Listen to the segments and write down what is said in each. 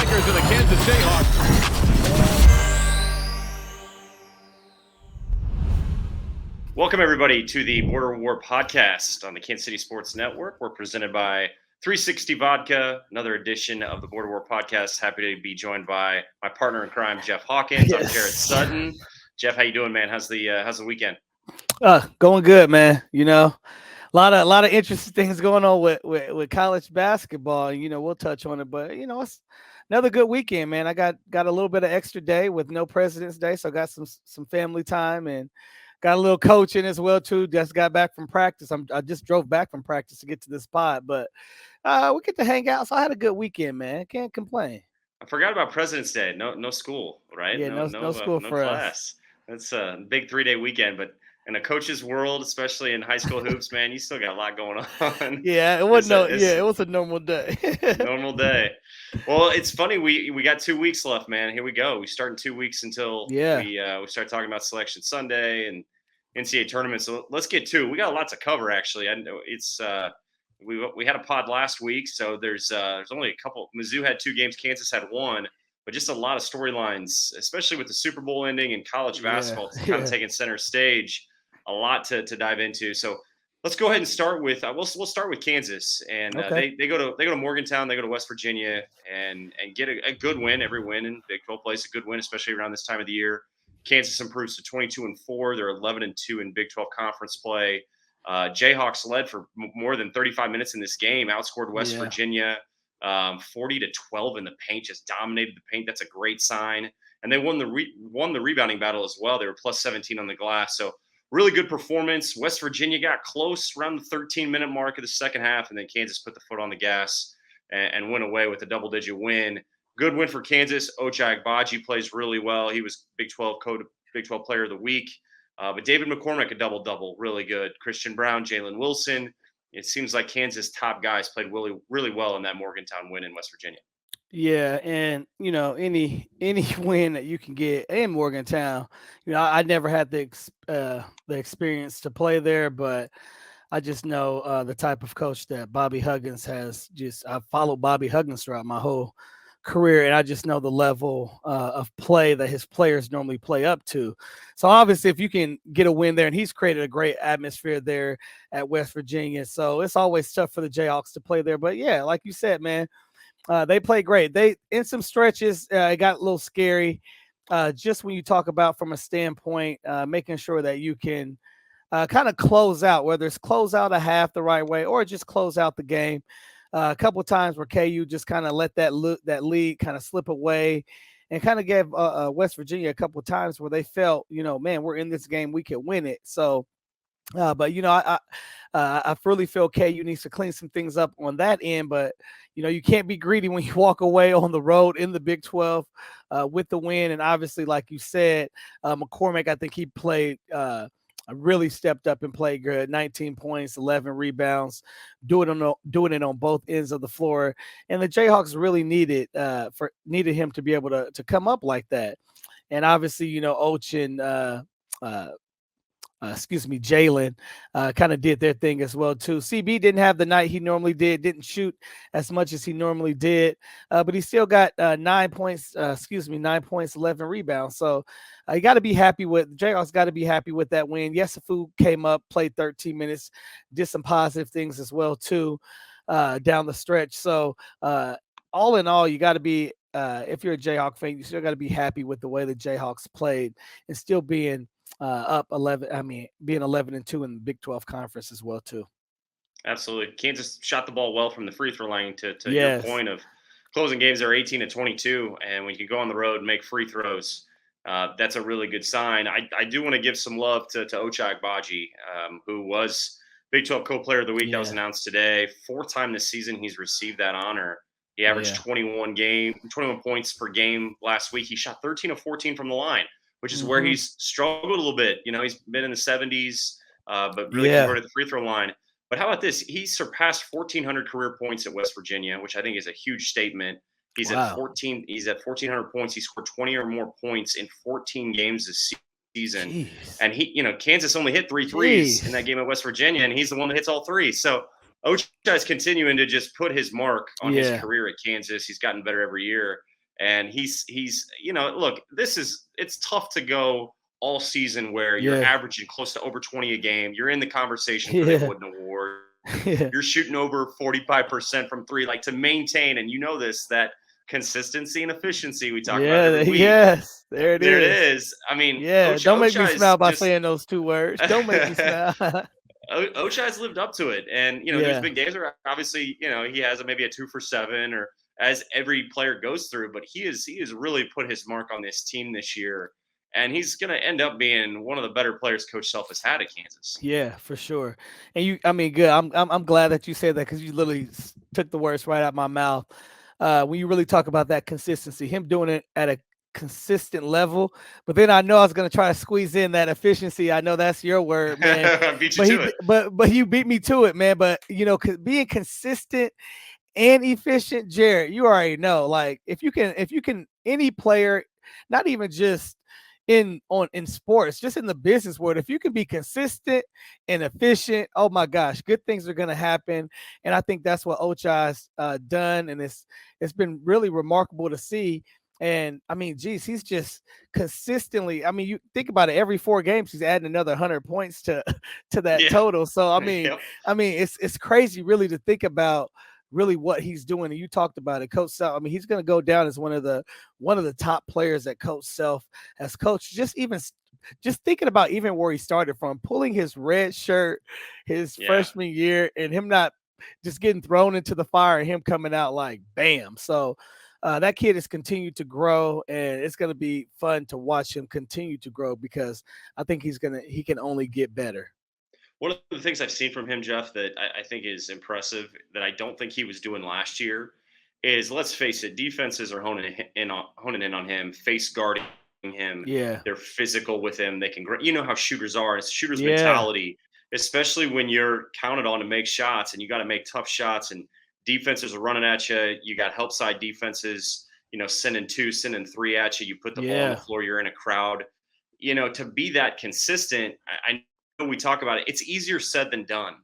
Tigers and the Kansas Jayhawks. Welcome, everybody, to the Border War podcast on the Kansas City Sports Network. We're presented by 360 Vodka, another edition of the Border War podcast. Happy to be joined by my partner in crime, Jeff Hawkins. I'm Jarrett Sutton. Jeff, how you doing, man? How's the weekend? Going good, man. You know, a lot of interesting things going on with college basketball. You know, we'll touch on it, but you know, it's another good weekend, man. I got a little bit of extra day with no President's Day, so I got some family time and got a little coaching as well too. Just got back from practice. I just drove back from practice to get to this spot, but we get to hang out. So I had a good weekend, man. Can't complain. I forgot about President's Day. No school, right? Yeah, no school for class. us. That's a big 3-day weekend, but in a coach's world, especially in high school hoops, man, you still got a lot going on. Yeah, it wasn't. It was a normal day. Normal day. Well, it's funny. We got 2 weeks left, man. Here we go. We start in 2 weeks until we start talking about Selection Sunday and NCAA tournament. So let's get to it. We got lots to cover, actually. I know it's we had a pod last week, so there's only a couple. Mizzou had 2 games. Kansas had 1. But just a lot of storylines, especially with the Super Bowl ending and college basketball kind of taking center stage. A lot to dive into. So let's go ahead and start with we'll start with Kansas, and they go to Morgantown, they go to West Virginia, and get a good win. Every win in Big 12 play is a good win, especially around this time of the year. Kansas improves to 22-4. They're 11-2 in Big 12 conference play. Jayhawks led for more than 35 minutes in this game, outscored West Virginia 40-12 in the paint, just dominated the paint. That's a great sign. And they won the rebounding battle as well. They were plus 17 on the glass. So really good performance. West Virginia got close around the 13-minute mark of the second half, and then Kansas put the foot on the gas and went away with a double-digit win. Good win for Kansas. Ochai Agbaji plays really well. He was Big 12 Player of the Week. But David McCormick, a double-double, really good. Christian Brown, Jalen Wilson. It seems like Kansas' top guys played really, really well in that Morgantown win in West Virginia. Yeah, and you know, any win that you can get in Morgantown, you know, I never had the experience to play there, but I just know the type of coach that Bobby Huggins has. I've followed Bobby Huggins throughout my whole career, and I just know the level of play that his players normally play up to. So obviously, if you can get a win there, and he's created a great atmosphere there at West Virginia, so it's always tough for the Jayhawks to play there. But yeah, like you said, man. They played great. They in some stretches, it got a little scary. Just when you talk about from a standpoint, making sure that you can kind of close out, whether it's close out a half the right way or just close out the game. A couple of times where KU just kind of let that lead kind of slip away, and kind of gave West Virginia a couple of times where they felt, you know, man, we're in this game, we can win it. So. But you know, I really feel KU needs to clean some things up on that end. But you know, you can't be greedy when you walk away on the road in the Big 12 with the win. And obviously, like you said, McCormick, I think he played really stepped up and played good. 19 points, 11 rebounds, doing it on both ends of the floor. And the Jayhawks really needed him to be able to come up like that. And obviously, you know, Jalen kind of did their thing as well too. CB didn't have the night he normally didn't shoot as much as he normally did, but he still got 9 points, 11 rebounds. So you got to be happy with Jayhawks. Got to be happy with that win. Yesufu came up, played 13 minutes, did some positive things as well too down the stretch. So all in all, you got to be if you're a Jayhawk fan, you still got to be happy with the way the Jayhawks played and still being up 11. I mean, being 11-2 in the Big 12 conference as well too. Absolutely, Kansas shot the ball well from the free throw line. To your point of closing games, they're 18-22, and when you go on the road and make free throws, that's a really good sign. I do want to give some love to Ochai Agbaji, who was Big 12 Co-Player of the Week. That was announced today. 4th time this season he's received that honor. He averaged 21 points per game last week. He shot 13 of 14 from the line, which is where he's struggled a little bit. You know, he's been in the 70s, but really converted the free throw line. But how about this? He surpassed 1,400 career points at West Virginia, which I think is a huge statement. He's at 14. He's at 1,400 points. He scored 20 or more points in 14 games this season. Jeez. And Kansas only hit 3 threes in that game at West Virginia, and he's the one that hits all 3. So Ochai is continuing to just put his mark on his career at Kansas. He's gotten better every year. And he's look, it's tough to go all season where you're averaging close to over 20 a game. You're in the conversation for the Wooden Award. You're shooting over 45% from three, like to maintain, and that consistency and efficiency we talk about every week. Yes, there it is. I mean, don't make me smile by saying those two words. Don't make me smile. Ochai's lived up to it, and there's been games where obviously he has maybe a 2 for 7, or as every player goes through, but he has really put his mark on this team this year. And he's going to end up being one of the better players Coach Self has had at Kansas. Yeah, for sure. And good. I'm glad that you said that, because you literally took the words right out of my mouth. When you really talk about that consistency, him doing it at a consistent level. But then I know I was going to try to squeeze in that efficiency. I know that's your word, man. But you beat me to it, man. But being consistent and efficient, Jarrett, you already know. Like if you can, any player, not even just in sports, just in the business world, if you can be consistent and efficient, oh my gosh, good things are going to happen. And I think that's what Ochai's done, and it's been really remarkable to see. And I mean, geez, he's just consistently, I mean, you think about it, every 4 games he's adding another 100 points to that total. So I mean, it's crazy really to think about really what he's doing. And you talked about it, Coach Self. I mean, he's going to go down as one of the top players that Coach Self has coached. Just thinking about even where he started from, pulling his red shirt his freshman year, and him not just getting thrown into the fire and him coming out like bam. So that kid has continued to grow, and it's going to be fun to watch him continue to grow, because I think he can only get better. One of the things I've seen from him, Jeff, that I think is impressive, that I don't think he was doing last year, is, let's face it, defenses are honing in on him, face guarding him. Yeah, they're physical with him. They can, how shooters are. It's shooters' mentality, especially when you're counted on to make shots, and you got to make tough shots, and defenses are running at you. You got help side defenses, sending 2, sending 3 at you. You put the ball on the floor. You're in a crowd. To be that consistent, I we talk about it, it's easier said than done,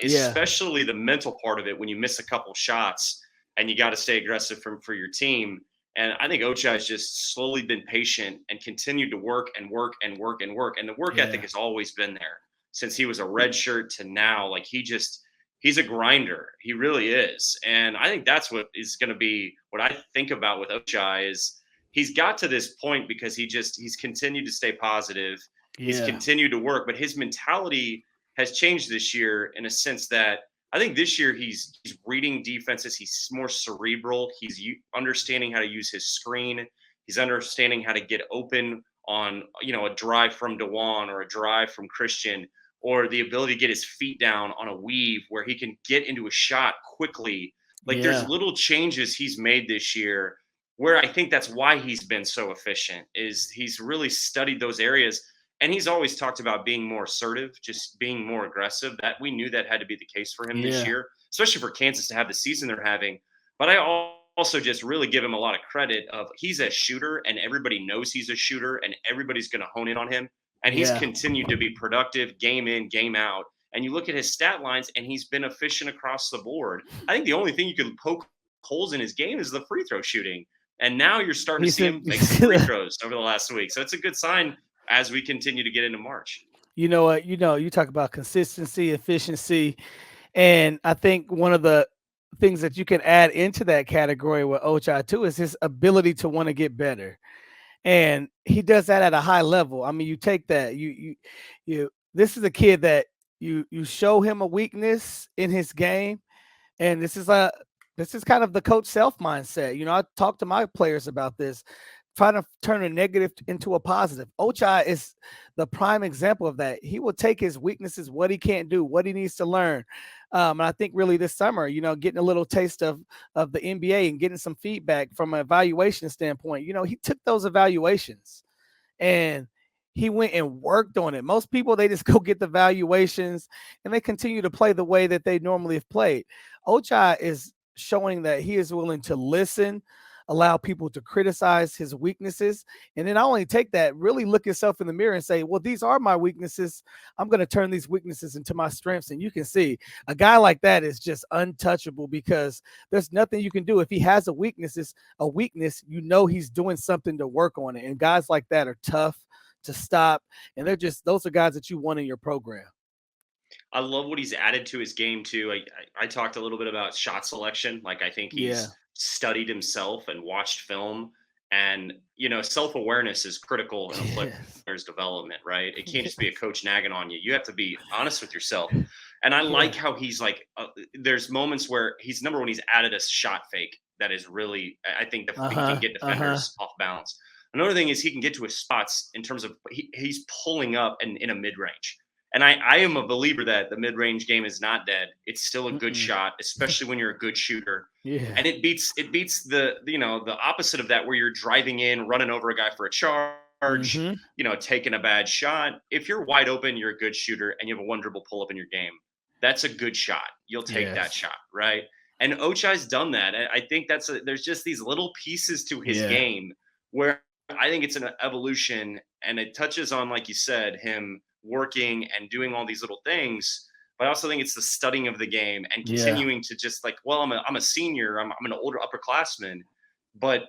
especially the mental part of it when you miss a couple shots and you got to stay aggressive for your team. And I think Ochai has just slowly been patient and continued to work and work and work and work. And the work ethic has always been there since he was a red shirt to now. Like he's a grinder. He really is. And I think that's what is going to be what I think about with Ochai, is he's got to this point because he's continued to stay positive. He's continued to work, but his mentality has changed this year in a sense that I think this year he's reading defenses. He's more cerebral. He's understanding how to use his screen. He's understanding how to get open on, a drive from DeJuan or a drive from Christian, or the ability to get his feet down on a weave where he can get into a shot quickly. Like there's little changes he's made this year where I think that's why he's been so efficient, is he's really studied those areas. And he's always talked about being more assertive, just being more aggressive. That we knew that had to be the case for him this year, especially for Kansas to have the season they're having. But I also just really give him a lot of credit of he's a shooter, and everybody knows he's a shooter, and everybody's going to hone in on him. And he's continued to be productive game in, game out. And you look at his stat lines, and he's been efficient across the board. I think the only thing you can poke holes in his game is the free throw shooting. And now you're starting to see him make some free throws over the last week. So it's a good sign as we continue to get into March. You know what? You talk about consistency, efficiency, and I think one of the things that you can add into that category with Ochai too is his ability to want to get better. And he does that at a high level. I mean, you take that, you this is a kid that you show him a weakness in his game, and this is kind of the Coach Self mindset. I talk to my players about this, trying to turn a negative into a positive. Ochai is the prime example of that. He will take his weaknesses, what he can't do, what he needs to learn. And I think really this summer, getting a little taste of the NBA and getting some feedback from an evaluation standpoint, he took those evaluations and he went and worked on it. Most people, they just go get the evaluations and they continue to play the way that they normally have played. Ochai is showing that he is willing to listen, allow people to criticize his weaknesses. And then not only take that, really look yourself in the mirror and say, well, these are my weaknesses. I'm going to turn these weaknesses into my strengths. And you can see a guy like that is just untouchable because there's nothing you can do. If he has a weakness, you know he's doing something to work on it. And guys like that are tough to stop. And those are guys that you want in your program. I love what he's added to his game too. I talked a little bit about shot selection. Like I think he's studied himself and watched film, and self-awareness is critical in a player's development, right? It can't just be a coach nagging on you. You have to be honest with yourself. And I like how he's like, there's moments where he's added a shot fake that is really, I think he can get defenders off balance. Another thing is he can get to his spots in terms of he's pulling up in a mid-range. And I am a believer that the mid-range game is not dead. It's still a good shot, especially when you're a good shooter. Yeah. And it beats the opposite of that, where you're driving in, running over a guy for a charge, taking a bad shot. If you're wide open, you're a good shooter, and you have a one dribble pull up in your game. That's a good shot. You'll take that shot, right? And Ochai's done that. I think there's just these little pieces to his game where I think it's an evolution, and it touches on, like you said, him working and doing all these little things. But I also think it's the studying of the game and continuing to just like, well, I'm a senior, I'm an older upperclassman, but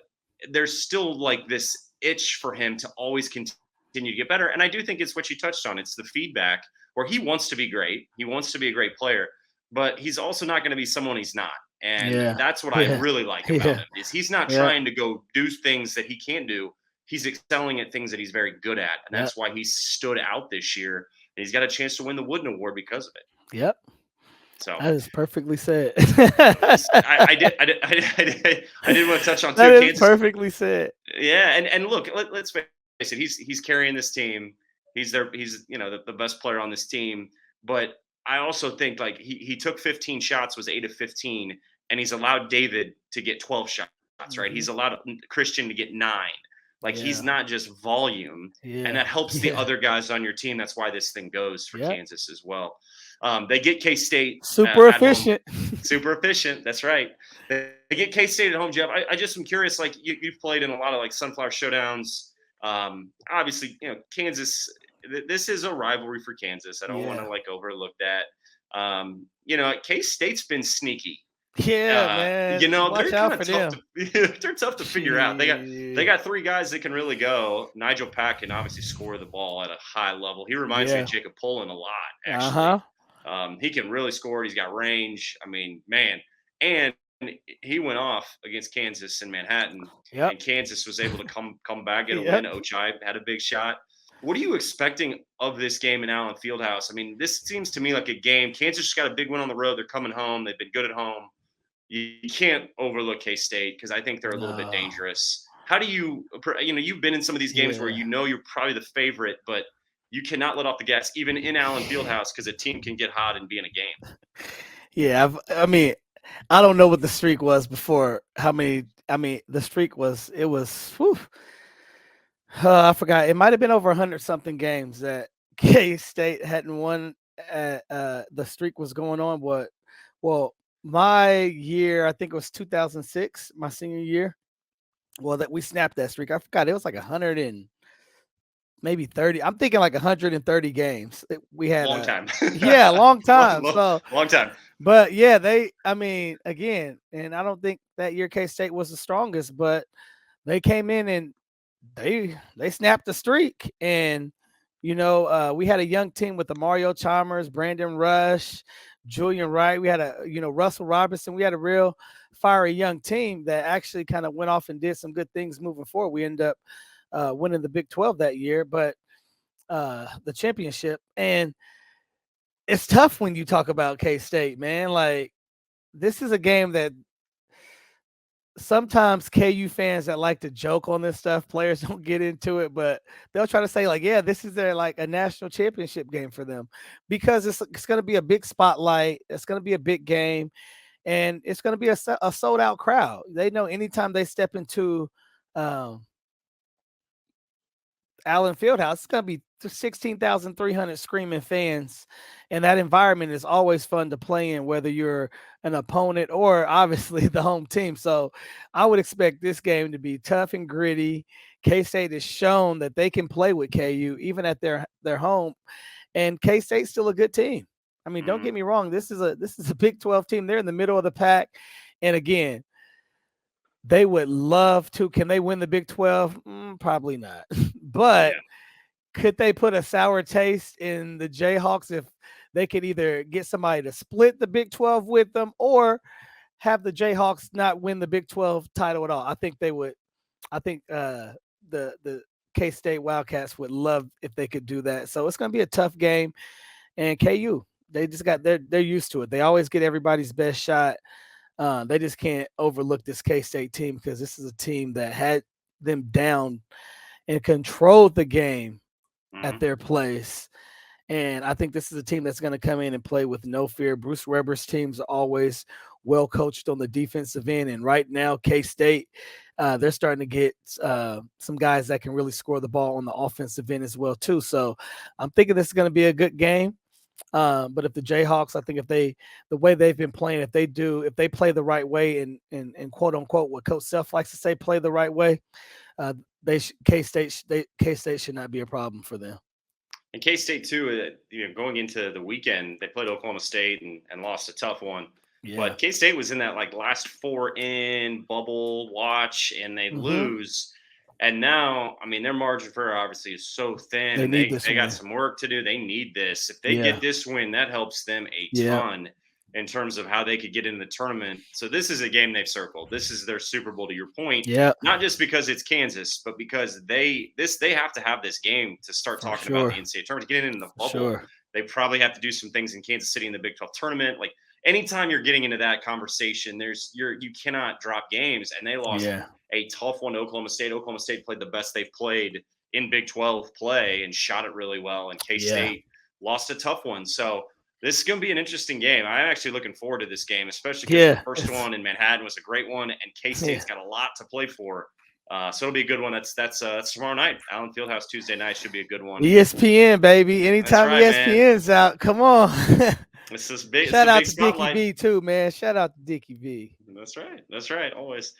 there's still like this itch for him to always continue to get better. And I do think it's what you touched on. It's the feedback where he wants to be great. He wants to be a great player, but he's also not going to be someone he's not. And that's what I really like about him is he's not trying to go do things that he can't do. He's excelling at things that he's very good at. And that's why he stood out this year. And he's got a chance to win the Wooden Award because of it. Yep. So that is perfectly said. I did want to touch on that is perfectly said. Yeah. And look, let's face it. He's carrying this team. He's the best player on this team. But I also think like he took 15 shots, was 8 of 15, and he's allowed David to get 12 shots, right? He's allowed Christian to get 9. Like he's not just volume, and that helps the other guys on your team. That's why this thing goes for Kansas as well. They get K-State super efficient. Super efficient. That's right. They get K-State at home, Jeff. I just am curious. Like you've played in a lot of like Sunflower Showdowns. Obviously, Kansas. This is a rivalry for Kansas. I don't want to like overlook that. K-State's been sneaky. Yeah, man. They're kind of tough. They're tough to figure out. They got 3 guys that can really go. Nigel Pack can obviously score the ball at a high level. He reminds me of Jacob Pullen a lot, actually. He can really score. He's got range. I mean, man. And he went off against Kansas in Manhattan. Yep. And Kansas was able to come back, get a win. Ochai had a big shot. What are you expecting of this game in Allen Fieldhouse? I mean, this seems to me like a game. Kansas just got a big win on the road. They're coming home. They've been good at home. You can't overlook K-State because I think they're a little bit dangerous. How do you've been in some of these games where you're probably the favorite, but you cannot let off the gas, even in Allen Fieldhouse, because a team can get hot and be in a game. Yeah, I don't know what the streak was before. The streak was, whew. I forgot. It might have been over 100-something games that K-State hadn't won. The streak was going on. Well, my year, I think it was 2006, my senior year. Well, that we snapped that streak. I forgot. It was like 100 and maybe 30. I'm thinking like 130 games. We had long time. Yeah, long time. long time. But yeah, again, and I don't think that year K-State was the strongest, but they came in and they snapped the streak. And we had a young team with the Mario Chalmers, Brandon Rush, Julian Wright. We had Russell Robinson. We had a real fiery young team that actually kind of went off and did some good things moving forward. We ended up winning the Big 12 that year, but the championship. And it's tough when you talk about K-State, man. Like, this is a game that sometimes KU fans that like to joke on this stuff, players don't get into it, but they'll try to say like, yeah, this is their like a national championship game for them, because it's going to be a big spotlight. It's going to be a big game, and it's going to be a sold out crowd. They know anytime they step into Allen Fieldhouse. It's going to be 16,300 screaming fans. And that environment is always fun to play in, whether you're an opponent or obviously the home team. So I would expect this game to be tough and gritty. K-State has shown that they can play with KU even at their home. And K-State's still a good team. I mean, don't get me wrong. This is a Big 12 team. They're in the middle of the pack. And again, they would love to. Can they win the Big 12? Probably not. But could they put a sour taste in the Jayhawks if they could either get somebody to split the Big 12 with them or have the Jayhawks not win the Big 12 title at all? I think they would. I think the K-State Wildcats would love if they could do that. So it's going to be a tough game. And KU, they just they're used to it. They always get everybody's best shot. They just can't overlook this K-State team because this is a team that had them down and controlled the game at their place. And I think this is a team that's going to come in and play with no fear. Bruce Weber's teams are always well coached on the defensive end. And right now, K-State, they're starting to get some guys that can really score the ball on the offensive end as well, too. So I'm thinking this is going to be a good game. But if the Jayhawks, I think the way they've been playing, if they play the right way and quote unquote, what Coach Self likes to say, play the right way, K-State should not be a problem for them. And K-State too, going into the weekend, they played Oklahoma State and lost a tough one. Yeah. But K-State was in that last 4 in bubble watch, and they lose. And now, I mean, their margin for error obviously is so thin. They got some work to do. They need this. If they get this win, that helps them a ton in terms of how they could get into the tournament. So this is a game they've circled. This is their Super Bowl, to your point. Yeah. Not just because it's Kansas, but because they have to have this game to start talking about the NCAA tournament, to get into the bubble. They probably have to do some things in Kansas City in the Big 12 tournament. Anytime you're getting into that conversation, you cannot drop games. And they lost a tough one to Oklahoma State. Oklahoma State played the best they've played in Big 12 play and shot it really well. And K-State lost a tough one. So this is going to be an interesting game. I'm actually looking forward to this game, especially because the first one in Manhattan was a great one, and K-State's got a lot to play for. So it'll be a good one. That's tomorrow night. Allen Fieldhouse Tuesday night should be a good one. ESPN, baby. Anytime ESPN's out, come on. This is big. Shout out to Dickie V too, man. Shout out to Dickie V. That's right. Always.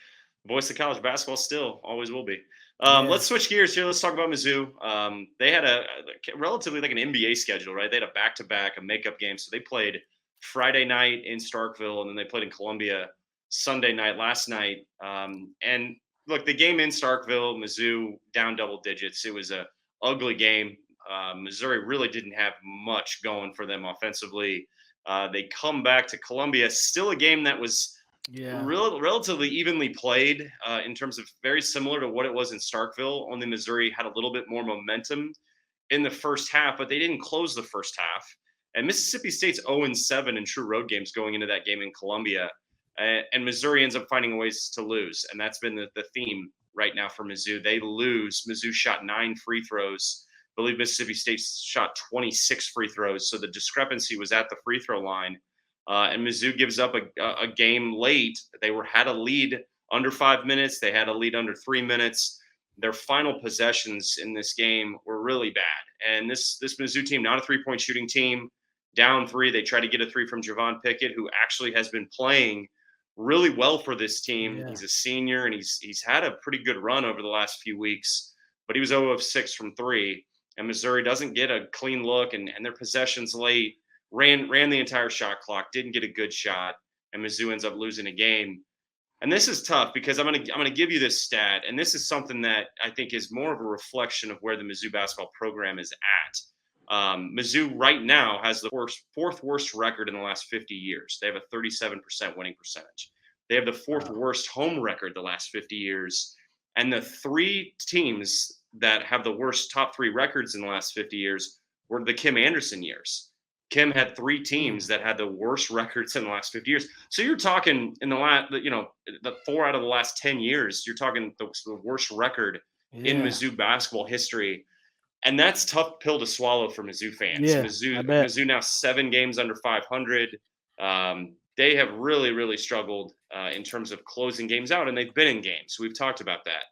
Voice of college basketball still. Always will be. Let's switch gears here. Let's talk about Mizzou. They had a relatively an NBA schedule, right? They had a back-to-back, a makeup game. So they played Friday night in Starkville, and then they played in Columbia Sunday night last night. And look, the game in Starkville, Mizzou down double digits. It was a ugly game. Missouri really didn't have much going for them offensively. They come back to Columbia, still a game that was relatively evenly played in terms of very similar to what it was in Starkville. Only Missouri had a little bit more momentum in the first half, but they didn't close the first half. And Mississippi State's 0-7 in true road games going into that game in Columbia. And Missouri ends up finding ways to lose. And that's been the theme right now for Mizzou. They lose. Mizzou shot 9 free throws. I believe Mississippi State shot 26 free throws. So the discrepancy was at the free throw line. And Mizzou gives up a game late. They had a lead under 5 minutes. They had a lead under 3 minutes. Their final possessions in this game were really bad. And this Mizzou team, not a three-point shooting team, down 3. They try to get a 3 from Javon Pickett, who actually has been playing really well for this team. Yeah. He's a senior, and he's had a pretty good run over the last few weeks. But he was 0 of 6 from 3. And Missouri doesn't get a clean look, and their possessions late. Ran the entire shot clock, didn't get a good shot, and Mizzou ends up losing a game. And this is tough because I'm gonna give you this stat, and this is something that I think is more of a reflection of where the Mizzou basketball program is at. Mizzou right now has the fourth worst record in the last 50 years. They have a 37% winning percentage. They have the fourth worst home record the last 50 years. And the 3 teams that have the worst top 3 records in the last 50 years were the Kim Anderson years. Kim had 3 teams that had the worst records in the last 50 years. So you're talking in the 4 out of the last 10 years, you're talking the worst record in Mizzou basketball history. And that's tough pill to swallow for Mizzou fans. Yeah, Mizzou now 7 games under 500. They have really, really struggled in terms of closing games out, and they've been in games. We've talked about that.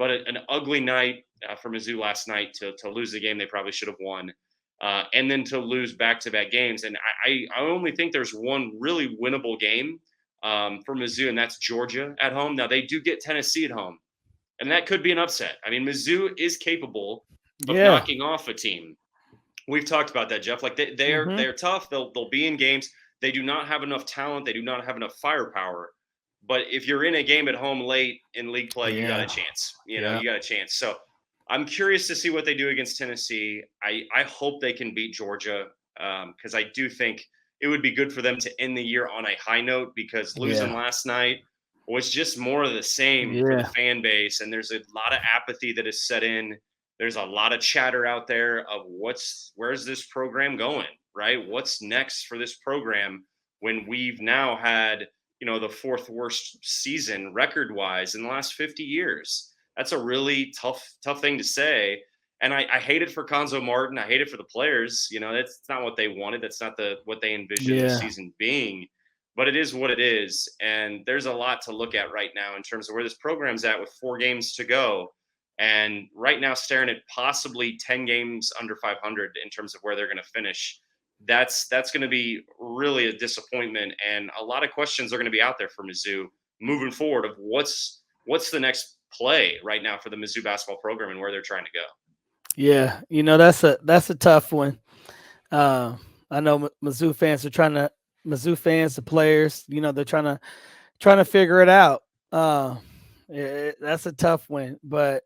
but an ugly night for Mizzou last night to lose the game they probably should have won. And then to lose back-to-back games. And I only think there's one really winnable game for Mizzou, and that's Georgia at home. Now, they do get Tennessee at home, and that could be an upset. I mean, Mizzou is capable of knocking off a team. We've talked about that, Jeff. Like they're tough. They'll be in games. They do not have enough talent. They do not have enough firepower. But if you're in a game at home late in league play, you got a chance. You got a chance. So I'm curious to see what they do against Tennessee. I hope they can beat Georgia because I do think it would be good for them to end the year on a high note, because losing last night was just more of the same for the fan base. And there's a lot of apathy that is set in. There's a lot of chatter out there of where's this program going, right? What's next for this program when we've now had, the fourth worst season record-wise in the last 50 years. That's a really tough thing to say. And I hate it for Conzo Martin. I hate it for the players. That's not what they wanted. That's not what they envisioned the season being. But it is what it is. And there's a lot to look at right now in terms of where this program's at with 4 games to go. And right now staring at possibly 10 games under 500 in terms of where they're going to finish. That's going to be really a disappointment, and a lot of questions are going to be out there for Mizzou moving forward of what's the next play right now for the Mizzou basketball program and where they're trying to go. Yeah, that's a tough one. I know Mizzou fans, the players, they're trying to figure it out. That's a tough one, but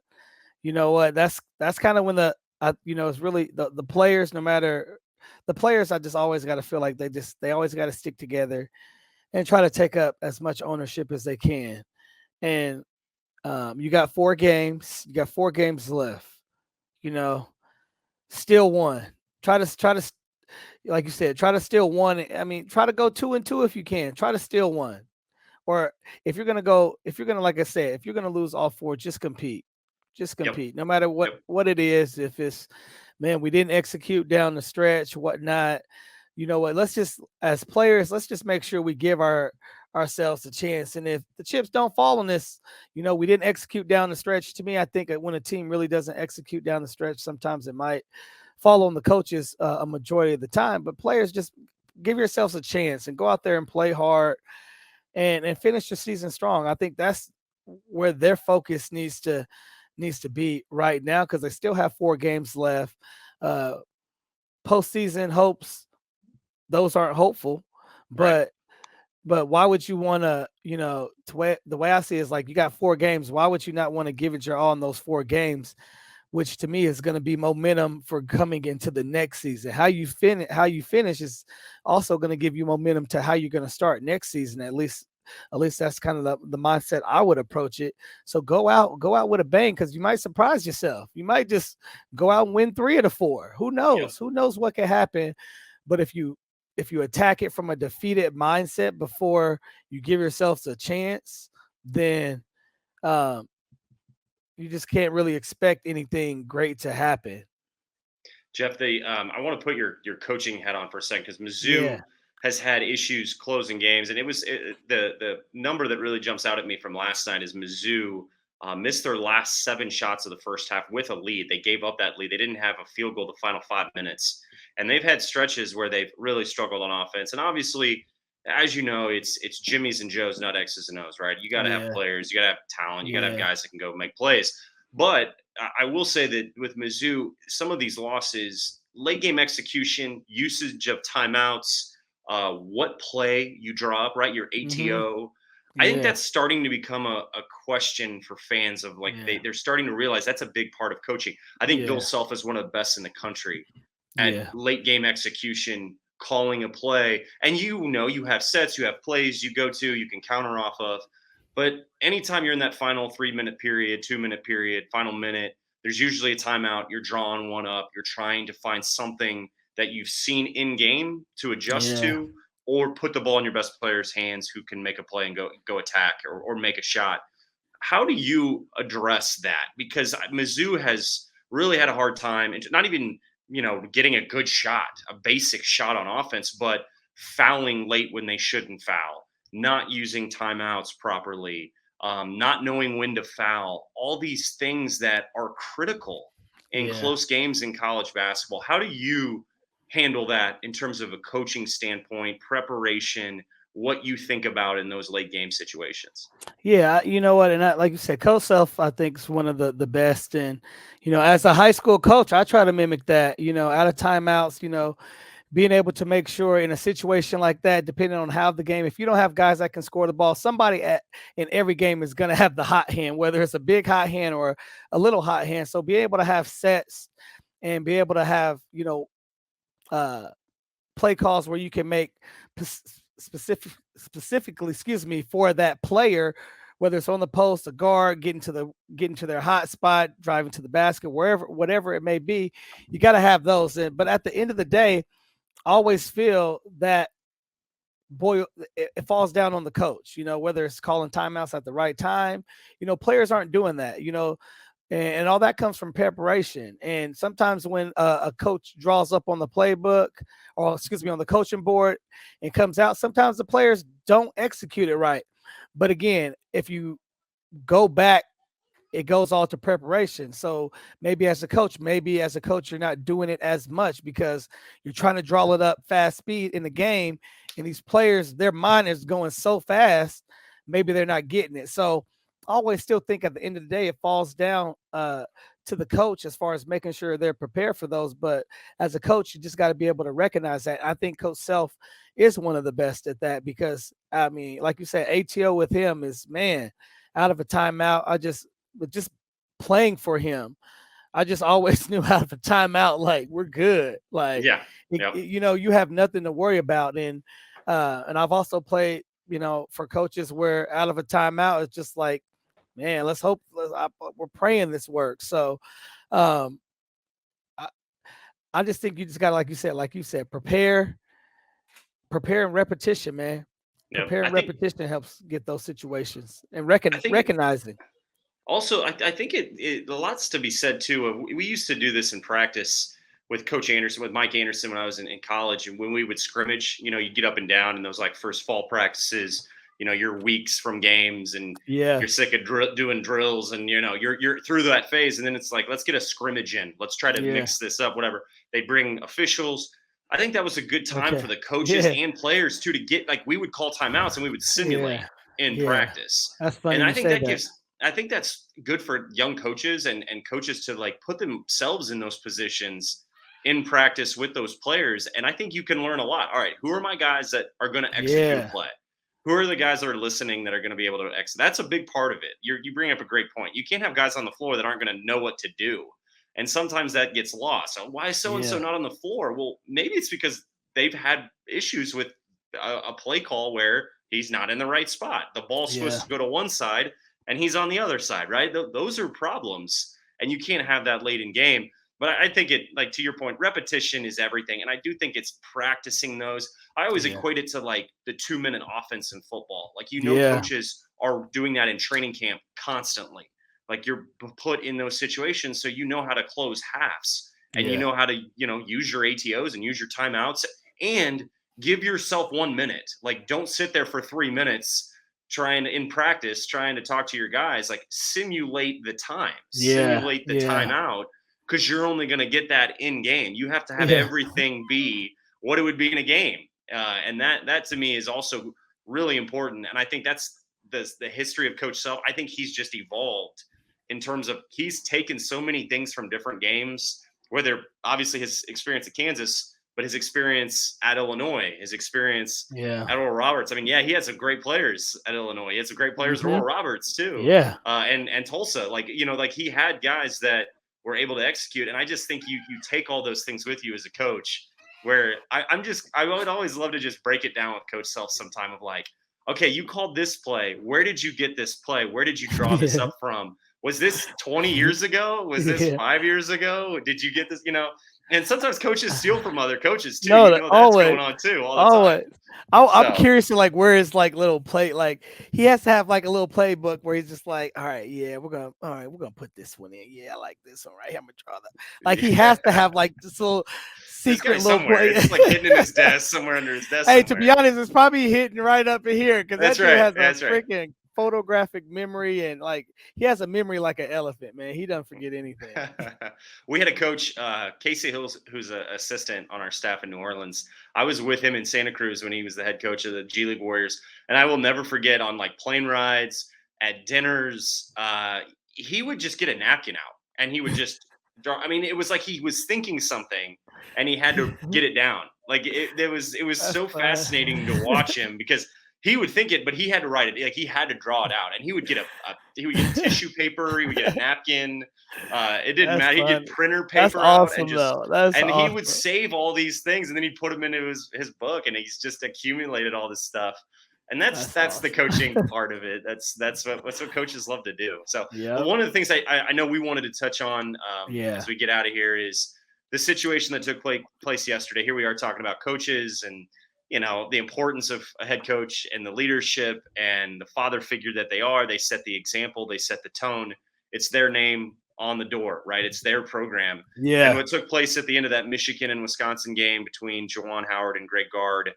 you know what? That's kind of when it's really the players, no matter. The players, I just always got to feel like they always got to stick together and try to take up as much ownership as they can. And you got 4 games. You got 4 games left. Still one. Try to, like you said, try to steal one. I mean, try to go 2-2 if you can. Try to steal one. Or if you're gonna, like I said, if you're gonna lose all 4, just compete. Just compete, no matter what it is. If it's, man, we didn't execute down the stretch, whatnot. You know what? Let's just, as players, let's just make sure we give ourselves a chance. And if the chips don't fall on this, we didn't execute down the stretch. To me, I think that when a team really doesn't execute down the stretch, sometimes it might fall on the coaches a majority of the time. But players, just give yourselves a chance and go out there and play hard and finish the season strong. I think that's where their focus needs to be right now, because they still have 4 games left. Postseason hopes, those aren't hopeful, but why would you want to, the way I see it is like, you got 4 games. Why would you not want to give it your all in those 4 games, which to me is going to be momentum for coming into the next season. How you finish is also going to give you momentum to how you're going to start next season. At least that's kind of the mindset I would approach it. So go out with a bang, because you might surprise yourself. You might just go out and win 3 of the 4. Who knows? Yep. Who knows what can happen? But if you attack it from a defeated mindset before you give yourselves a chance, then you just can't really expect anything great to happen. Jeff, I want to put your coaching hat on for a second, because Mizzou has had issues closing games. And it was the number that really jumps out at me from last night is Mizzou missed their last 7 shots of the first half with a lead. They gave up that lead. They didn't have a field goal the final 5 minutes. And they've had stretches where they've really struggled on offense. And obviously, as you know, it's Jimmy's and Joe's, not X's and O's, right? You got to have players. You got to have talent. You got to have guys that can go make plays. But I will say that with Mizzou, some of these losses, late game execution, usage of timeouts, what play you draw up, right? Your ATO. Mm-hmm. I think that's starting to become a question for fans of they're starting to realize that's a big part of coaching. I think Bill Self is one of the best in the country at late game execution, calling a play. And you have sets, you have plays you go to, you can counter off of. But anytime you're in that final 3-minute period, 2-minute period, final minute, there's usually a timeout. You're drawing one up. You're trying to find something that you've seen in game to adjust to, or put the ball in your best player's hands who can make a play and go attack or make a shot. How do you address that? Because Mizzou has really had a hard time, not even, getting a good shot, a basic shot on offense, but fouling late when they shouldn't foul, not using timeouts properly, not knowing when to foul, all these things that are critical in close games in college basketball. How do you handle that in terms of a coaching standpoint, preparation, what you think about in those late game situations? Yeah, you know what, and like you said, Coach Self, I think, is one of the best. And as a high school coach, I try to mimic that. Out of timeouts, being able to make sure in a situation like that, depending on how the game, if you don't have guys that can score the ball, somebody in every game is going to have the hot hand, whether it's a big hot hand or a little hot hand. So be able to have sets and be able to have play calls where you can make specifically, for that player, whether it's on the post, a guard, getting to their hot spot, driving to the basket, whatever it may be. You got to have those. But at the end of the day, I always feel that, boy, it falls down on the coach, whether it's calling timeouts at the right time. Players aren't doing that, and all that comes from preparation. And sometimes when a coach draws up on the playbook, or on the coaching board, and comes out, sometimes the players don't execute it right. But again, if you go back, it goes all to preparation. So maybe as a coach, you're not doing it as much because you're trying to draw it up fast speed in the game. And these players, their mind is going so fast, maybe they're not getting it. So I always still think at the end of the day, it falls down to the coach as far as making sure they're prepared for those. But as a coach, you just got to be able to recognize that. I think Coach Self is one of the best at that because, I mean, like you said, ATO with him is, man, out of a timeout. But just playing for him, I just always knew out of a timeout, like, we're good. Like, you have nothing to worry about. And I've also played, for coaches where out of a timeout, it's just like, man, let's hope we're praying this works. So I just think you just got to, like you said, prepare and repetition, man. Prepare and repetition helps get those situations and recognizing. Also, I think it lots to be said too. We used to do this in practice with Coach Anderson, with Mike Anderson when I was in college, and when we would scrimmage, you get up and down in those like first fall practices. You're weeks from games, and you're sick of doing drills, and you're through that phase, and then it's like, let's get a scrimmage in. Let's try to mix this up. Whatever. They bring officials. I think that was a good time for the coaches and players too to get, like, we would call timeouts and we would simulate in practice. That's funny. And I think I think that's good for young coaches and coaches to like put themselves in those positions in practice with those players. And I think you can learn a lot. All right, who are my guys that are going to execute play? Who are the guys that are listening that are going to be able to execute? That's a big part of it. You bring up a great point. You can't have guys on the floor that aren't going to know what to do. And sometimes that gets lost. So why is so-and-so not on the floor? Well, maybe it's because they've had issues with a play call where he's not in the right spot. The ball's supposed to go to one side and he's on the other side, right? Those are problems, and you can't have that late in game. But I think it, like, to your point, repetition is everything. And I do think it's practicing those. I always equate it to like the 2-minute offense in football. Like, coaches are doing that in training camp constantly. Like, you're put in those situations so you know how to close halves, and you know how to, use your ATOs and use your timeouts, and give yourself 1 minute. Like, don't sit there for 3 minutes trying to talk to your guys. Like, simulate the time, simulate the timeout, because you're only going to get that in game. You have to have everything be what it would be in a game. And that to me is also really important. And I think that's the history of Coach Self. I think he's just evolved in terms of, he's taken so many things from different games, whether obviously his experience at Kansas, but his experience at Illinois, his experience at Oral Roberts. I mean, he had some great players at Illinois. He had some great players at Oral Roberts too. And Tulsa, like he had guys that were able to execute. And I just think you take all those things with you as a coach, where I would always love to just break it down with Coach Self sometime of like, okay, you called this play. Where did you get this play? Where did you draw this up from? Was this 20 years ago? Was this 5 years ago? Did you get this? And sometimes coaches steal from other coaches too. No, that's always going on too. All the time. I'm curious to, like, where his like little play, like he has to have like a little playbook where he's just like, all right, we're gonna put this one in. Yeah, I like this one right here. I'm gonna draw that. Like, he has to have like this little secret little play. It's like hidden in his desk, somewhere under his desk. Hey, to be honest, it's probably hidden right up in here, because that dude has a freaking photographic memory, and like he has a memory like an elephant, man. He doesn't forget anything. We had a coach, Casey Hills, who's an assistant on our staff in New Orleans. I was with him in Santa Cruz when he was the head coach of the G League Warriors, and I will never forget on like plane rides, at dinners, he would just get a napkin out and he would just draw. I mean, it was like he was thinking something and he had to get it down. Like it was so fascinating to watch him because he would think it, but he had to write it. Like he had to draw it out, and he would get he would get tissue paper, he would get a napkin. It didn't matter. He'd get printer paper That's awesome, out, and just awesome. He would save all these things, and then he'd put them into his book, and he's just accumulated all this stuff. And that's awesome. The coaching part of it. That's what coaches love to do. So one of the things I know we wanted to touch on as we get out of here is the situation that took place yesterday. Here we are talking about coaches and, you know, the importance of a head coach and the leadership and the father figure that they are. They set the example. They set the tone. It's their name on the door, right? It's their program. Yeah. And what took place at the end of that Michigan and Wisconsin game between Juwan Howard and Greg Gard,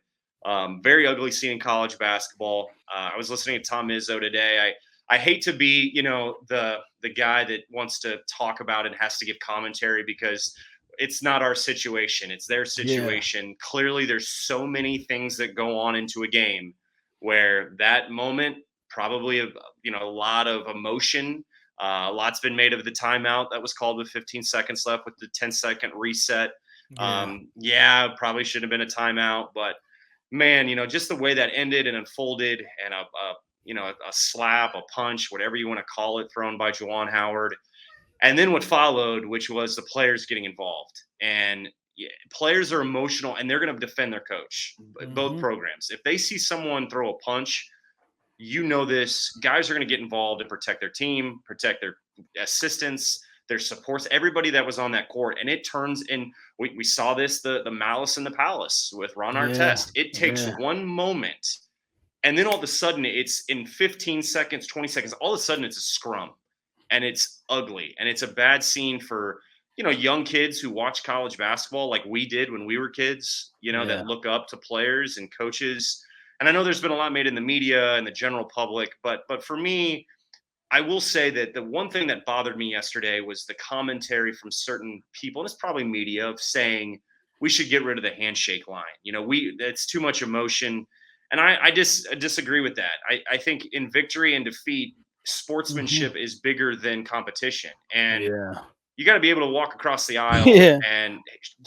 very ugly scene in college basketball. I was listening to Tom Izzo today. I hate to be, you know, the guy that wants to talk about it and has to give commentary because it's not our situation. It's their situation. Yeah. Clearly, there's so many things that go on into a game where that moment, probably, you know, a lot of emotion. A lot's been made of the timeout that was called with 15 seconds left with the 10-second reset. Probably should have been a timeout, but man, you know, just the way that ended and unfolded, and a slap, a punch, whatever you want to call it, thrown by Juwan Howard. And then what followed, which was the players getting involved. And players are emotional, and they're going to defend their coach, both programs. If they see someone throw a punch, you know this, guys are going to get involved and protect their team, protect their assistants, their supports, everybody that was on that court. And it turns in, we saw this, the malice in the palace with Ron Artest. It takes one moment, and then all of a sudden it's in 15 seconds, 20 seconds, all of a sudden it's a scrum. And it's ugly, and it's a bad scene for, you know, young kids who watch college basketball like we did when we were kids, you know, that look up to players and coaches. And I know there's been a lot made in the media and the general public, but for me, I will say that the one thing that bothered me yesterday was the commentary from certain people, and it's probably media, of saying we should get rid of the handshake line. You know, it's too much emotion. And I disagree with that. I think in victory and defeat, sportsmanship is bigger than competition, and you got to be able to walk across the aisle and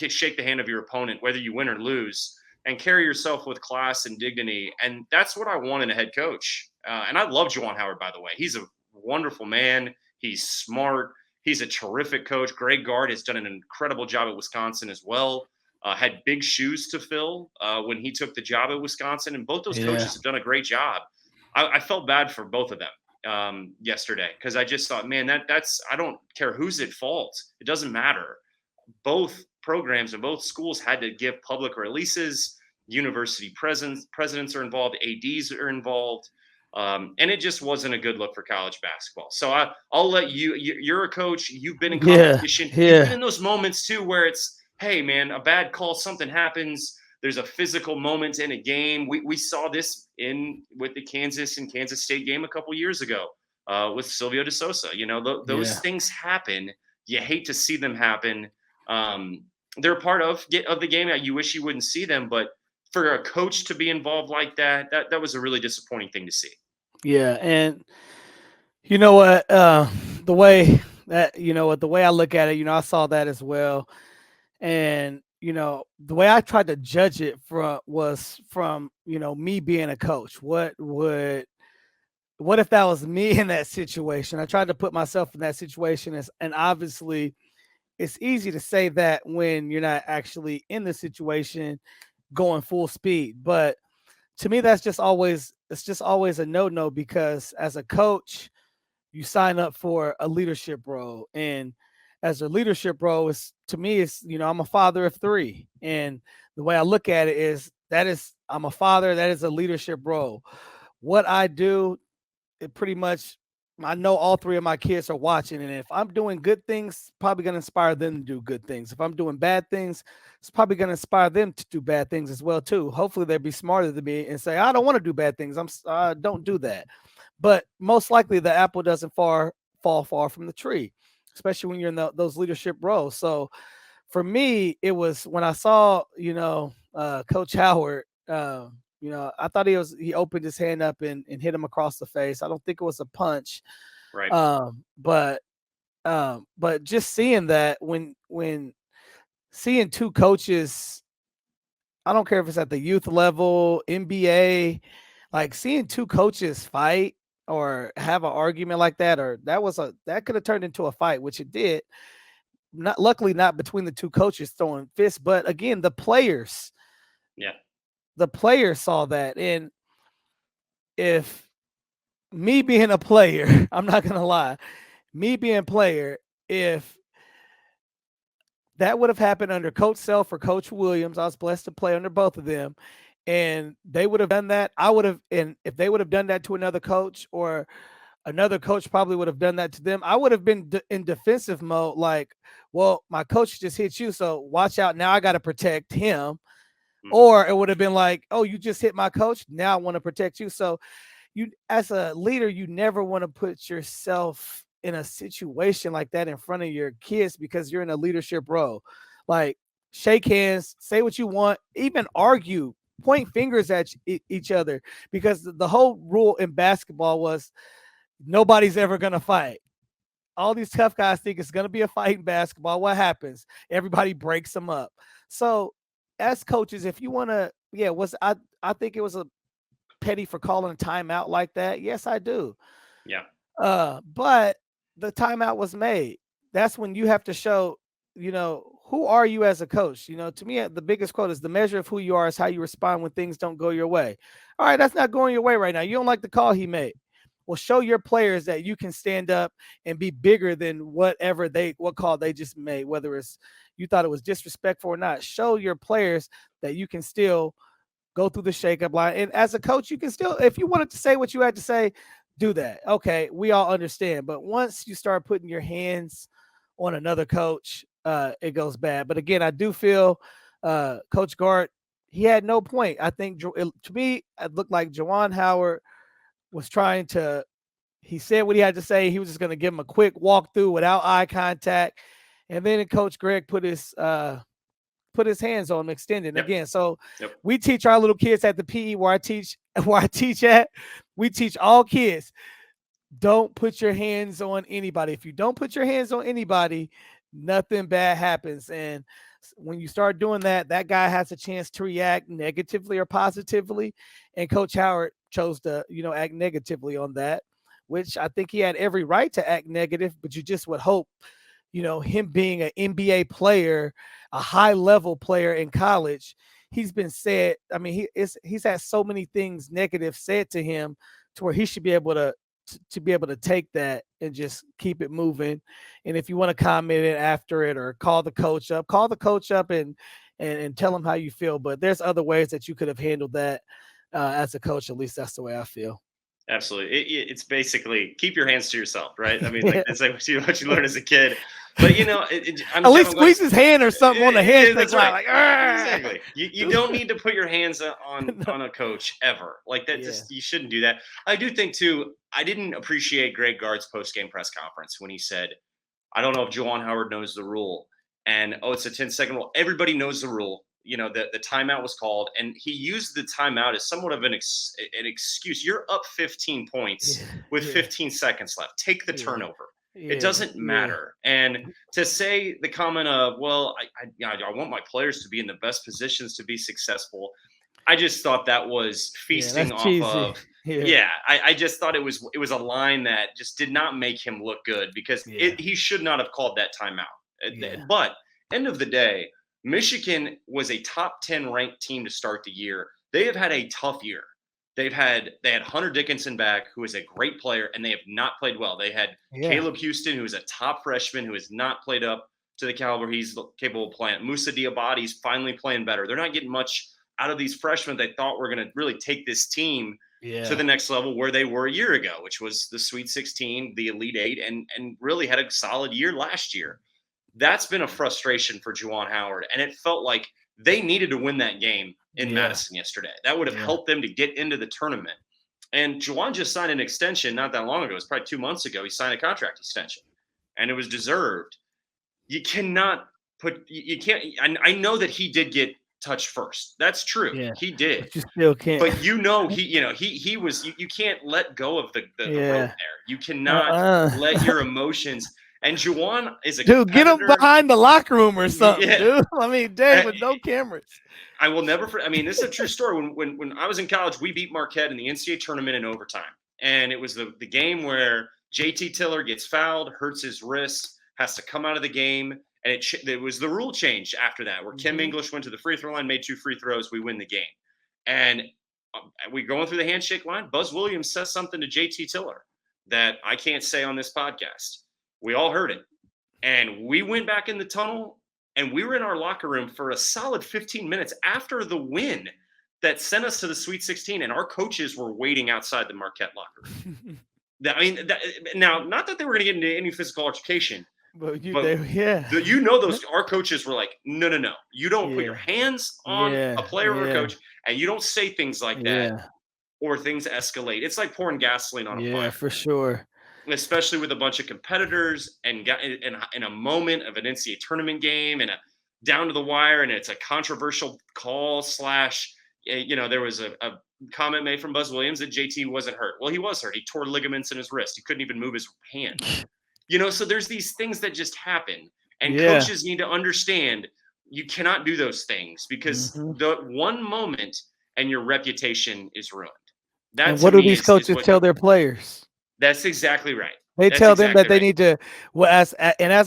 shake the hand of your opponent, whether you win or lose, and carry yourself with class and dignity. And that's what I want in a head coach. And I love Juwan Howard, by the way. He's a wonderful man. He's smart. He's a terrific coach. Greg Gard has done an incredible job at Wisconsin as well. Had big shoes to fill when he took the job at Wisconsin, and both those coaches have done a great job. I felt bad for both of them yesterday, because I just thought, man, that's I don't care who's at fault. It doesn't matter. Both programs and both schools had to give public releases. University presidents are involved. ADs are involved. And it just wasn't a good look for college basketball. So I'll let you're a coach. You've been in competition. You've been in those moments too, where it's, hey man, a bad call, something happens. There's a physical moment in a game. We saw this with the Kansas and Kansas State game a couple years ago with Silvio De Sousa. You know, those things happen. You hate to see them happen. They're a part of the game that you wish you wouldn't see them. But for a coach to be involved like that was a really disappointing thing to see. Yeah, and you know what? The way I look at it, you know, I saw that as well, and you know, the way I tried to judge it was from, you know, me being a coach. What if that was me in that situation? I tried to put myself in that situation, and obviously it's easy to say that when you're not actually in the situation going full speed. But to me, it's just always a no-no, because as a coach, you sign up for a leadership role, and as a leadership role, to me, you know, I'm a father of three. And the way I look at it is I'm a father. That is a leadership role. What I do, it pretty much I know all three of my kids are watching, and if I'm doing good things, probably going to inspire them to do good things. If I'm doing bad things, it's probably going to inspire them to do bad things as well too. Hopefully, they'll be smarter than me and say, "I don't want to do bad things. Don't do that." But most likely, the apple doesn't fall far from the tree, especially when you're in those leadership roles. So, for me, it was when I saw, Coach Howard. I thought he opened his hand up and hit him across the face. I don't think it was a punch. Right. But just seeing that when seeing two coaches, I don't care if it's at the youth level, NBA, like seeing two coaches fight or have an argument like that, or that could have turned into a fight, which it did. Luckily not between the two coaches throwing fists, but again, the players. Yeah. The players saw that. And if me being a player, I'm not going to lie, me being a player, if that would have happened under Coach Self or Coach Williams, I was blessed to play under both of them, and they would have done that, I would have, and if they would have done that to another coach or another coach probably would have done that to them, I would have been in defensive mode, like, well, my coach just hit you, so watch out. Now I got to protect him. Or it would have been like, oh, you just hit my coach. Now I want to protect you. So you, as a leader, you never want to put yourself in a situation like that in front of your kids because you're in a leadership role. Like, shake hands, say what you want, even argue, point fingers at each other, because the whole rule in basketball was nobody's ever going to fight. All these tough guys think it's going to be a fight in basketball. What happens? Everybody breaks them up. So as coaches, if you want to, I think it was a petty for calling a timeout like that. Yes, I do. Yeah. But the timeout was made. That's when you have to show, who are you as a coach? To me, the biggest quote is the measure of who you are is how you respond when things don't go your way. All right, that's not going your way right now. You don't like the call he made. Well, show your players that you can stand up and be bigger than what call they just made, whether it's you thought it was disrespectful or not. Show your players that you can still go through the shakeup line. And as a coach, you can still, if you wanted to say what you had to say, do that. Okay, we all understand. But once you start putting your hands on another coach, it goes bad. But again, I do feel Coach Gart, he had no point. I think to me, it looked like Juwan Howard was trying to, he said what he had to say. He was just going to give him a quick walkthrough without eye contact. And then Coach Greg put his hands on him, extended again. So we teach our little kids at the PE where I teach at, we teach all kids, don't put your hands on anybody. If you don't put your hands on anybody, nothing bad happens. And when you start doing that, that guy has a chance to react negatively or positively. And Coach Howard chose to, act negatively on that, which I think he had every right to act negative, but you just would hope, him being an NBA player, a high level player in college, he's been said, I mean, he's had so many things negative said to him to where he should be able to be able to take that and just keep it moving. And if you want to comment it after it or call the coach up and tell him how you feel. But there's other ways that you could have handled that as a coach. At least that's the way I feel. Absolutely. It's basically keep your hands to yourself, right? I mean, like that's like what you learn as a kid. But at least squeeze his hand or something on the hand. That's right. Like, exactly. You don't need to put your hands on a coach ever. Like that. Just you shouldn't do that. I do think too. I didn't appreciate Greg Gard's post-game press conference when he said, "I don't know if Juwan Howard knows the rule," and it's a 10-second rule. Everybody knows the rule. The timeout was called, and he used the timeout as somewhat of an excuse. You're up 15 points with 15 seconds left. Take the turnover. It doesn't matter. And to say the comment of, well, I want my players to be in the best positions to be successful. I just thought that was feasting off cheesy. of. I just thought it was a line that just did not make him look good because he should not have called that timeout. But end of the day, Michigan was a top 10 ranked team to start the year. They have had a tough year. They had Hunter Dickinson back, who is a great player, and they have not played well. They had Caleb Houston, who is a top freshman, who has not played up to the caliber he's capable of playing. Musa Diabate's finally playing better. They're not getting much out of these freshmen they thought were going to really take this team to the next level where they were a year ago, which was the Sweet 16, the Elite Eight, and really had a solid year last year. That's been a frustration for Juwan Howard, and it felt like they needed to win that game in Madison yesterday. That would have helped them to get into the tournament. And Juwan just signed an extension not that long ago. It was probably 2 months ago. He signed a contract extension, and it was deserved. You cannot put – you can't – I know that he did get touched first. That's true. Yeah, he did. But you still can't. But he was – you can't let go of the rope there. You cannot let your emotions – and Juwan is a dude. Get him behind the locker room or something, dude. I mean, dang, with no cameras. I will never. I mean, this is a true story. When I was in college, we beat Marquette in the NCAA tournament in overtime, and it was the game where JT Tiller gets fouled, hurts his wrist, has to come out of the game, and it was the rule change after that, where Kim English went to the free throw line, made 2 free throws, we win the game, and we going through the handshake line. Buzz Williams says something to JT Tiller that I can't say on this podcast. We all heard it. And we went back in the tunnel, and we were in our locker room for a solid 15 minutes after the win that sent us to the Sweet 16, and our coaches were waiting outside the Marquette locker room. Now, not that they were going to get into any physical altercation, but our coaches were like, no. You don't put your hands on a player or a coach, and you don't say things like that, or things escalate. It's like pouring gasoline on a fire. Yeah, for sure. Especially with a bunch of competitors and in a moment of an NCAA tournament game and a down to the wire, and it's a controversial call / there was a comment made from Buzz Williams that JT wasn't hurt. Well, he was hurt. He tore ligaments in his wrist. He couldn't even move his hand. So there's these things that just happen, and coaches need to understand you cannot do those things because the one moment and your reputation is ruined. And what do these coaches tell their players? That's exactly right. They tell them that they need to. Well, as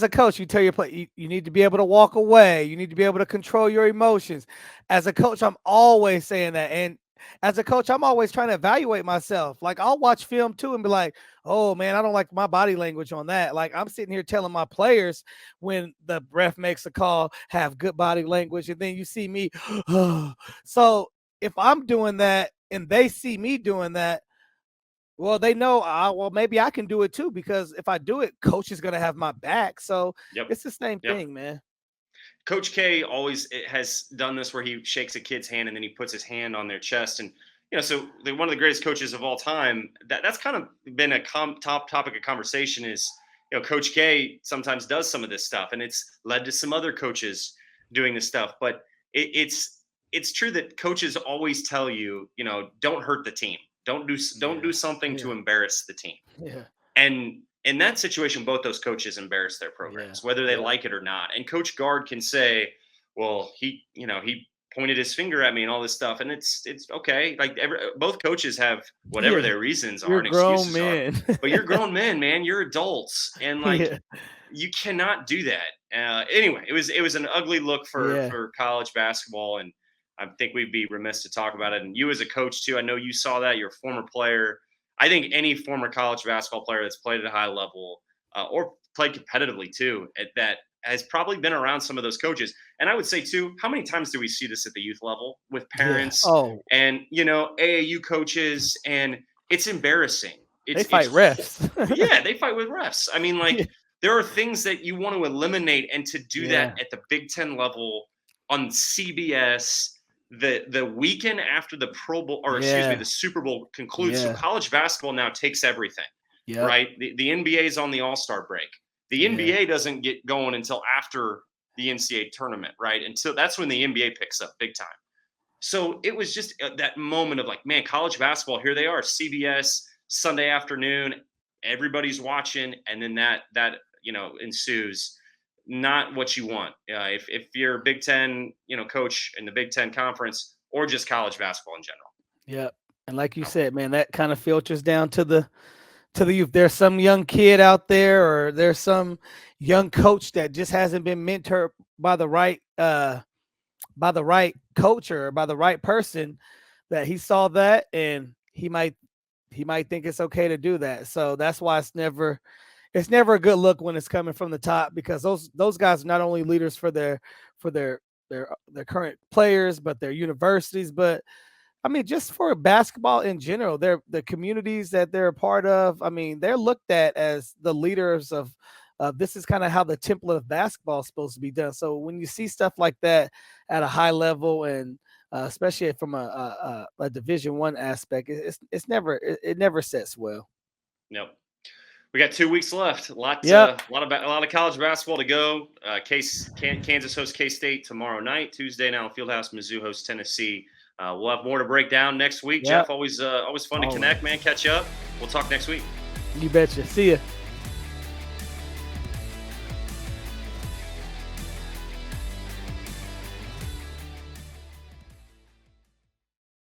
a coach, you tell your play, you need to be able to walk away. You need to be able to control your emotions. As a coach, I'm always saying that, and as a coach, I'm always trying to evaluate myself. Like I'll watch film too and be like, "Oh man, I don't like my body language on that." Like I'm sitting here telling my players when the ref makes a call, have good body language, and then you see me. So if I'm doing that and they see me doing that. Well, they know, maybe I can do it too, because if I do it, coach is going to have my back. So it's the same thing, man. Coach K always has done this where he shakes a kid's hand and then he puts his hand on their chest. And, so one of the greatest coaches of all time, that's kind of been a top topic of conversation is, Coach K sometimes does some of this stuff, and it's led to some other coaches doing this stuff. But it's true that coaches always tell you, don't hurt the team. Don't do something to embarrass the team. Yeah. And in that situation, both those coaches embarrass their programs, whether they like it or not. And Coach Gard can say, well, he pointed his finger at me and all this stuff. And it's okay. Like both coaches have whatever their reasons are and excuses are. But you're grown men, man. You're adults. And you cannot do that. Anyway, it was an ugly look for college basketball, and I think we'd be remiss to talk about it. And you as a coach too, I know you saw that. You're a former player. I think any former college basketball player that's played at a high level or played competitively too, that has probably been around some of those coaches. And I would say too, how many times do we see this at the youth level with parents and, AAU coaches? And it's embarrassing. They fight refs. They fight with refs. I mean, there are things that you want to eliminate, and to do that at the Big Ten level on CBS, the weekend after the Pro Bowl, or excuse me, the Super Bowl concludes. So college basketball now takes everything, right? The NBA is on the All-Star break. The NBA doesn't get going until after the NCAA tournament, right? Until that's when the NBA picks up big time. So it was just that moment of like, man, college basketball, here they are, CBS, Sunday afternoon, everybody's watching, and then that ensues. Not what you want. If you're a Big Ten, coach in the Big Ten conference, or just college basketball in general. Yeah, and like you said, man, that kind of filters down to the youth. There's some young kid out there, or there's some young coach that just hasn't been mentored by the right coach or by the right person, that he saw that and he might think it's okay to do that. So that's why it's never a good look when it's coming from the top, because those guys are not only leaders for their current players, but their universities. But I mean, just for basketball in general, the communities that they're a part of. I mean, they're looked at as the leaders of. This is kind of how the template of basketball is supposed to be done. So when you see stuff like that at a high level, and especially from a Division I aspect, it never sets well. Nope. We got 2 weeks left. A lot of college basketball to go. Kansas hosts K-State tomorrow night. Tuesday now in Fieldhouse. Mizzou hosts Tennessee. We'll have more to break down next week. Jeff, always fun to connect, man. Catch up. We'll talk next week. You betcha. See ya.